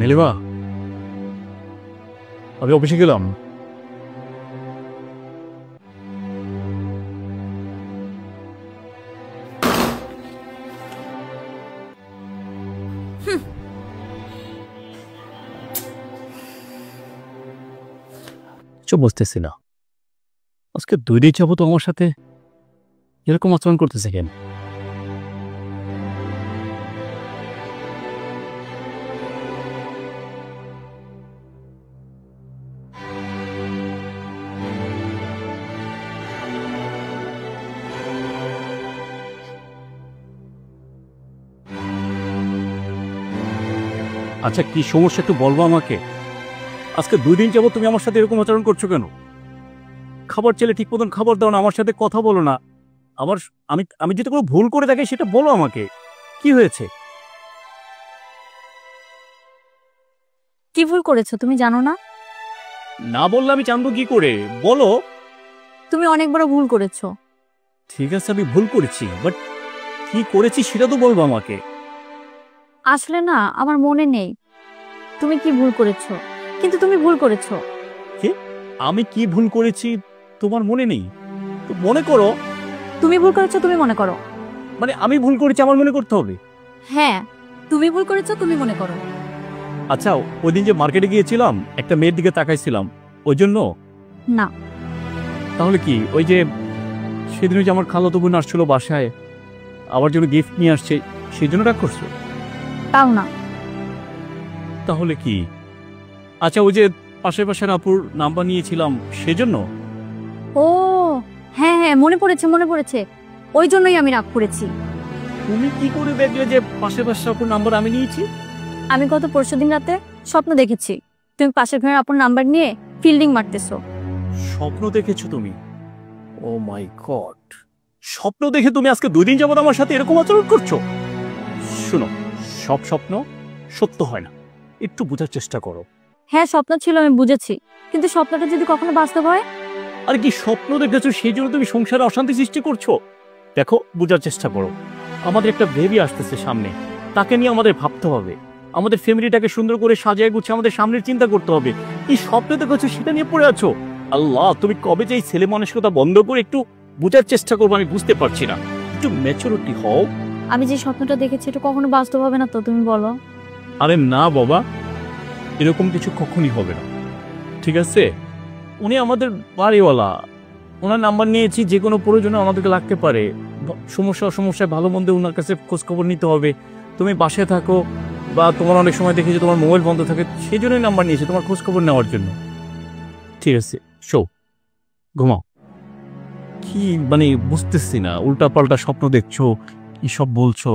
নীলিমা, আমি অফিসে গেলাম। কিছু বুঝতেছি না, আজকে 2 দিন যাবো তো আমার সাথে এরকম আচরণ করতেছে কেন? আচ্ছা, কি সমস্যা একটু বলবো আমাকে? আজকে 2 দিন যাবো তুমি আমার সাথে এরকম আচরণ করছো কেন? খাবার চাইলে ঠিক মতন খাবার দাও না, আমার সাথে কথা বলো না। আমার আমি আমি যদি কোনো ভুল করে থাকি সেটা বলো আমাকে। কি হয়েছে? কি ভুল করেছো তুমি জানো না? না বললে আমি জানবো কি করে? বলো। তুমি অনেক বড় ভুল করেছো। ঠিক আছে, আমি ভুল করেছি, বাট কি করেছি সেটা তো বলবো আমাকে। আসলে না, আমার মনে নেই তুমি কি ভুল করেছো, কিন্তু তুমি ভুল করেছো। কি? আমি কি ভুল করেছি তোমার মনে নেই? তো মনে করো। তুমি ভুল করেছো, তুমি মনে করো। মানে আমি ভুল করেছি আমার মনে করতে হবে? হ্যাঁ, তুমি ভুল করেছো, তুমি মনে করো। আচ্ছা, ওই দিন যে মার্কেটে গিয়েছিলাম, একটা মেয়ের দিকে তাকাইছিলাম, ওই জন্য? না। তাহলে কি? ওই যে সেদিন যে আমার খালাতো বোন আসছিল বাসায়, আমার জন্য গিফট নিয়ে আসছে, সেই জন্য রাগ করছো? তাও না। তাহলে কি? আচ্ছা, ওই যে পাশের পাশের আপুর নাম্বার নিয়েছিলাম, সেজন্য? ও হ্যাঁ হ্যাঁ, মনে পড়েছে মনে পড়েছে, ওই জন্যই আমি রাগ করেছি। তুমি কি করে দেখলে যে পাশের পাশের আপুর নাম্বার আমি নিয়েছি? আমি গত পরশুদিন রাতে স্বপ্ন দেখেছি তুমি পাশের ঘরের আপুর নাম্বার নিয়ে ফিল্ডিং মারতেছো। স্বপ্ন দেখেছো তুমি? ও মাই গড, স্বপ্ন দেখে তুমি আজকে 2 দিন যাবত আমার সাথে এরকম আচরণ করছো? শুনো, সব স্বপ্ন সত্য হয় না, একটু বোঝার চেষ্টা করো। হ্যাঁ স্বপ্ন ছিল, আমি বুঝেছি, কিন্তু স্বপ্নটা যদি কখনো বাস্তব হয়? আর কি স্বপ্ন দেখেছো সেই জন্য তুমি সংসারে অশান্তি সৃষ্টি করছো? দেখো, বোঝার চেষ্টা করো। আমাদের একটা বেবি আসতেছে সামনে, তাকে নিয়ে আমাদের ভাবতে হবে, আমাদের ফ্যামিলিটাকে সুন্দর করে সাজিয়ে গুছিয়ে আমাদের সামনের চিন্তা করতে হবে। কি স্বপ্ন দেখেছো সেটা নিয়ে পড়ে আছো? আল্লাহ, তুমি কবে যে এই ছেলে মানুষকতা বন্ধ করে একটু বোঝার চেষ্টা করবো আমি বুঝতে পারছি না। একটু ম্যাচুরিটি হও। আমি যে স্বপ্নটা দেখেছি এটা কখনো বাস্তব হবে না তো, তুমি বলো। আরে না বাবা, এরকম কিছু কখনই হবে না, ঠিক আছে? উনি আমাদের বাড়িওয়ালা, ওনার নাম্বার নিয়েছি, যে কোনো প্রয়োজনে আমাদেরকে লাগতে পারে, সমস্যায় ভালো মন্দে ওনার কাছে খোঁজখবর নিতে হবে। তুমি বাসায় থাকো বা তোমার অনেক সময় দেখি যে তোমার মোবাইল বন্ধ থাকে, সেই জন্যই নাম্বার নিয়েছি, তোমার খোঁজখবর নেওয়ার জন্য। ঠিক আছে, শো, ঘুমাও। কি মানে বুঝতেছি না, উল্টা পাল্টা স্বপ্ন দেখছো, কি সব বলছো?